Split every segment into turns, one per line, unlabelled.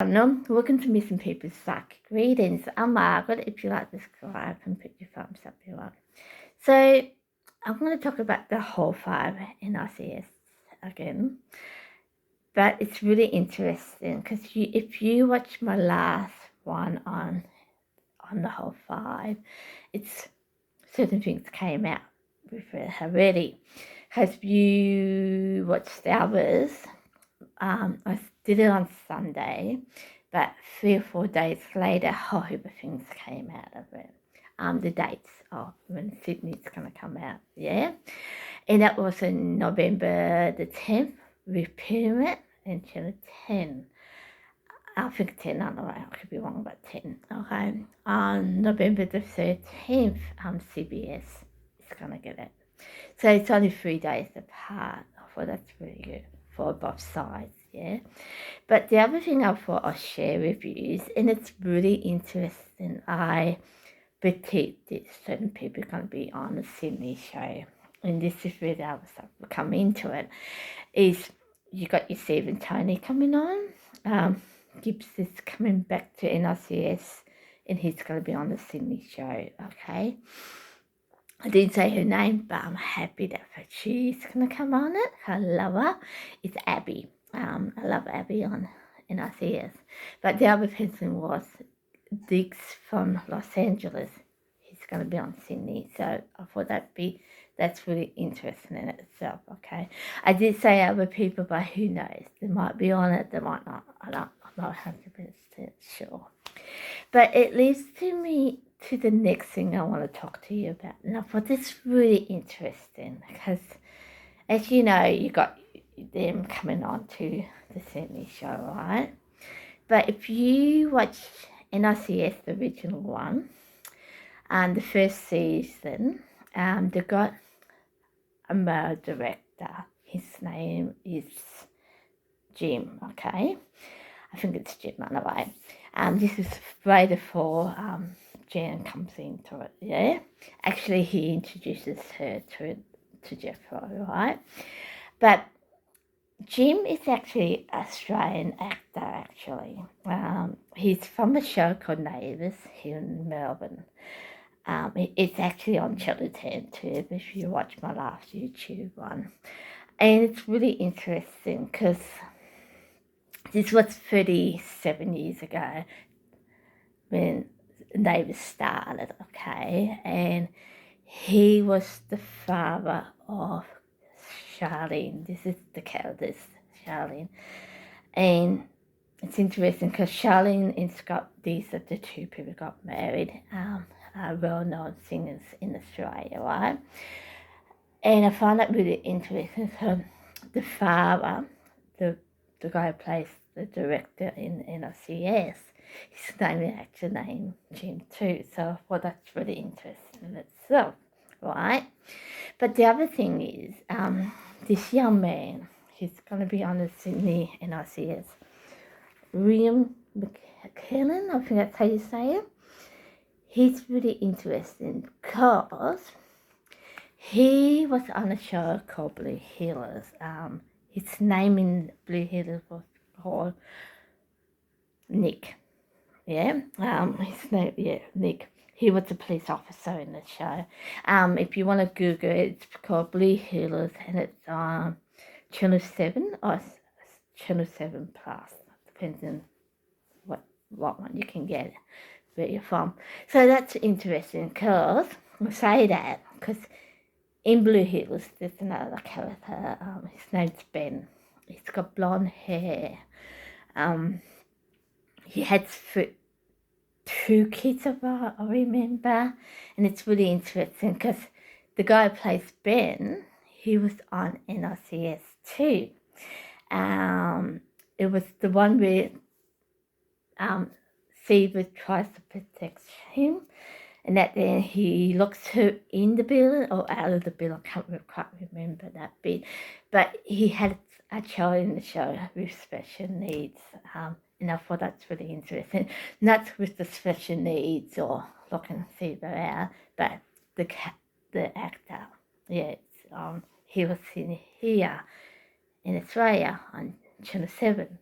Welcome to Missing People's Psychic Readings. I'm Margaret. If you like, subscribe and put your thumbs up if you like. So I'm going to talk about the whole 5 NCIS again, but it's really interesting because if you watch my last one on the whole 5, it's certain things came out with it already. Because if you watched the others, I did it on Sunday, but 3 or 4 days later, a whole heap of things came out of it. The dates of when Sydney's going to come out, yeah? And that was in November the 10th with Pyramid and Channel 10. I think 10, I don't know, I could be wrong, but 10, okay? On November the 13th, CBS is going to get it. So it's only 3 days apart. I thought that's really good for both sides, yeah. But the other thing I thought I'll share with you is, and it's really interesting, I predict that certain people are going to be on the Sydney show, and this is where the other stuff will come into it, is you got your Steve and Tony coming on. Gibbs is coming back to NCIS, and he's going to be on the Sydney show, okay? I didn't say her name, but I'm happy that she's going to come on it. I love her. It's Abby. I love Abby on NCIS. But the other person was Diggs from Los Angeles. He's going to be on Sydney. So I thought that's really interesting in itself, okay? I did say other people, but who knows? They might be on it, they might not. I'm not 100% sure. But it leads to the next thing I want to talk to you about. And I thought this really interesting because, as you know, you got them coming on to the Sydney show, right? But if you watch NCIS, the original one, and the first season, they got a male director. His name is Jim, okay? I think it's Jim, anyway. This is right before Jan comes into it, yeah? Actually, he introduces her to Jeffro, right? But Jim is actually an Australian actor, actually. He's from a show called Neighbours here in Melbourne. It's actually on Channel 10 too, if you watch my last YouTube one. And it's really interesting because this was 37 years ago when Neighbours started, okay? And he was the father of Charlene. This is the character, Charlene. And it's interesting because Charlene and Scott, these are the two people who got married, are well-known singers in Australia, right? And I find that really interesting because the father, the guy who plays the director in NCIS, his name is actually named Jim too. So well, that's really interesting in itself, right? But the other thing is, this young man, he's going to be on the Sydney NCIS, William mclnnes, I think that's how you say it. He's really interesting because he was on a show called Blue Healers. His name in Blue Healers was called Nick. Yeah, his name, yeah, Nick. He was a police officer in the show. If you want to Google it, it's called Blue Healers, and it's on Channel 7 or Channel 7 Plus, depends on what one you can get, where you're from. So that's interesting because, I say that because in Blue Healers, there's another character. His name's Ben. He's got blonde hair. He had 2 kids, I remember, and it's really interesting because the guy who plays Ben, he was on NCIS too. It was the one where Seaver tries to protect him, and at the end he locks her in the building or out of the building. I can't quite remember that bit, but he had a child in the show with special needs. And I thought that's really interesting. Not with the special needs or looking Seaver out, but the actor. Yeah, he was in here in Australia on Channel 7.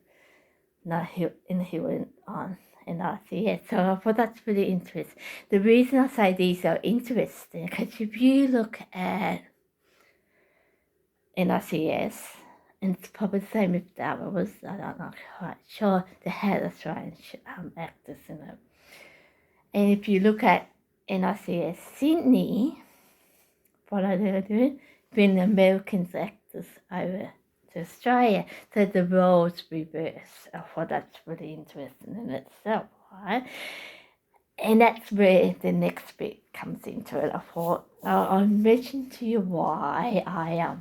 in healing on NCIS. So I thought that's really interesting. The reason I say these are interesting, because if you look at NCIS, and it's probably the same with the others, I'm not quite sure, they had Australian actors in it. And if you look at NCIS Sydney, what are they doing? Bring Americans actors over to Australia. So the roles reverse. I thought that's really interesting in itself, right? And that's where the next bit comes into it. I thought I'll mention to you why I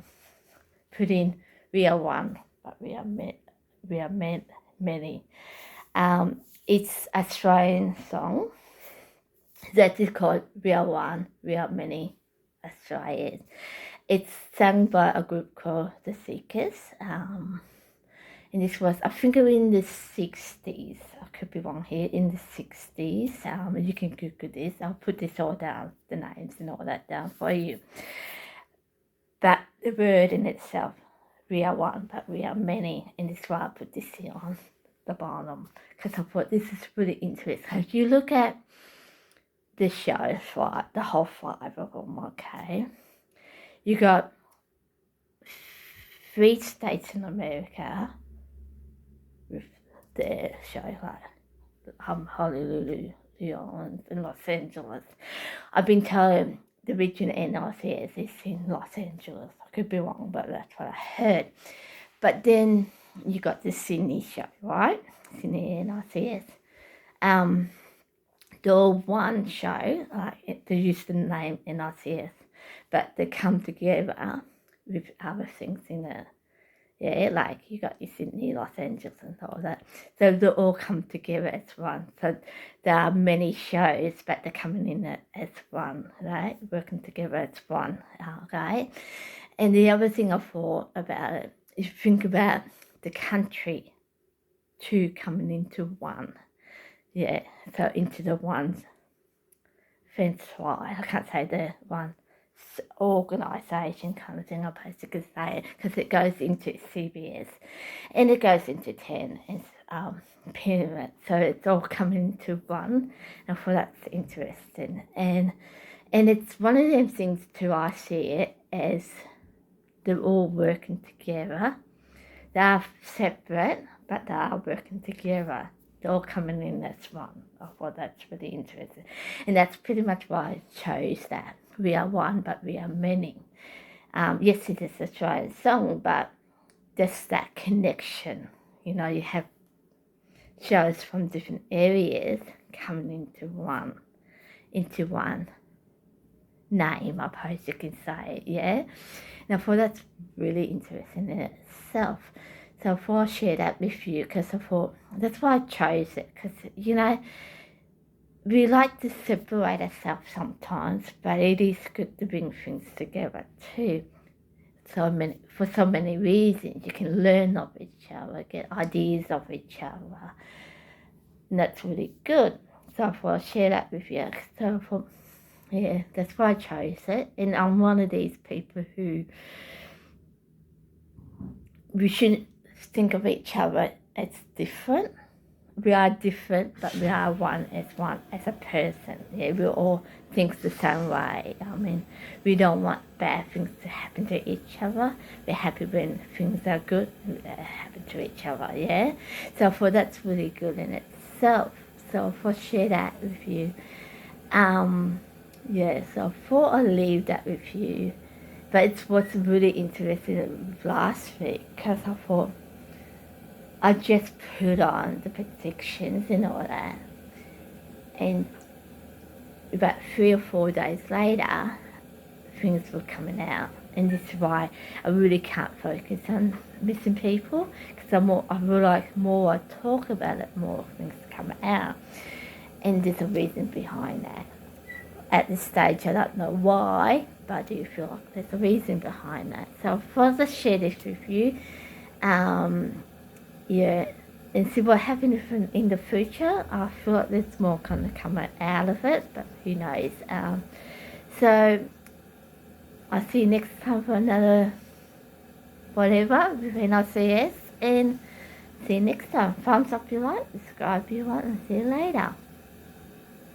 put in we are one, but we are many. It's Australian song that is called We Are One, We Are Many Australians. It's sung by a group called the Seekers, and this was, I think, in the 60s. I could be wrong here, in the 60s. You can Google this. I'll put this all down, the names and all that down for you. But the word in itself, we are one, but we are many, and this is why I put this here on the bottom, because I thought this is really interesting. If you look at the show, right, the whole 5 of them, okay, you got 3 states in America with their show, like Honolulu, and Los Angeles. I've been told the regional NCIS is in Los Angeles. I could be wrong, but that's what I heard. But then you got the Sydney show, right? Sydney NCIS. They're all one show, like they use the name NCIS, but they come together with other things in it. Yeah, like you got your Sydney, Los Angeles and all that. So they all come together as one. So there are many shows, but they're coming in as one, right? Working together as one, okay? And the other thing I thought about it, is think about the country, 2 coming into one. Yeah, so into the one fence why I can't say the one organisation kind of thing, I basically say it, because it goes into CBS and it goes into 10 and pyramid, so it's all coming into one. And I thought that's interesting, and it's one of them things too. I see it as they're all working together. They are separate, but they are working together. They're all coming in as one. I thought that's really interesting, and that's pretty much why I chose that. We are one, but we are many. Yes, it is a Australian song, but just that connection. You know, you have shows from different areas coming into one name, I suppose you can say, yeah? Now, for that's really interesting in itself. So I thought I'd share that with you, because I thought, that's why I chose it, because, you know, we like to separate ourselves sometimes, but it is good to bring things together too. For so many reasons, you can learn of each other, get ideas of each other, and that's really good. So I thought I'd share that with you. So I thought, yeah, that's why I chose it. And I'm one of these people who, we shouldn't think of each other as different. We are different, but we are one as a person. Yeah, we all think the same way. I mean, we don't want bad things to happen to each other. We're happy when things are good happen to each other, yeah? So I thought that's really good in itself. So I thought I'd share that with you. Yeah, so I thought I'd leave that with you. But it's what's really interesting last week, because I thought I just put on the predictions and all that, and about 3 or 4 days later, things were coming out, and this is why I really can't focus on missing people, because I feel like more I talk about it, more things come out, and there's a reason behind that. At this stage, I don't know why, but I do feel like there's a reason behind that. So I thought I'd share this with you. Yeah, and see what happens in the future. I feel like there's more kind of coming out of it, but who knows. So I'll see you next time for another whatever with NCIS, and See you next time. Thumbs up if you like, subscribe if you want, and see you later.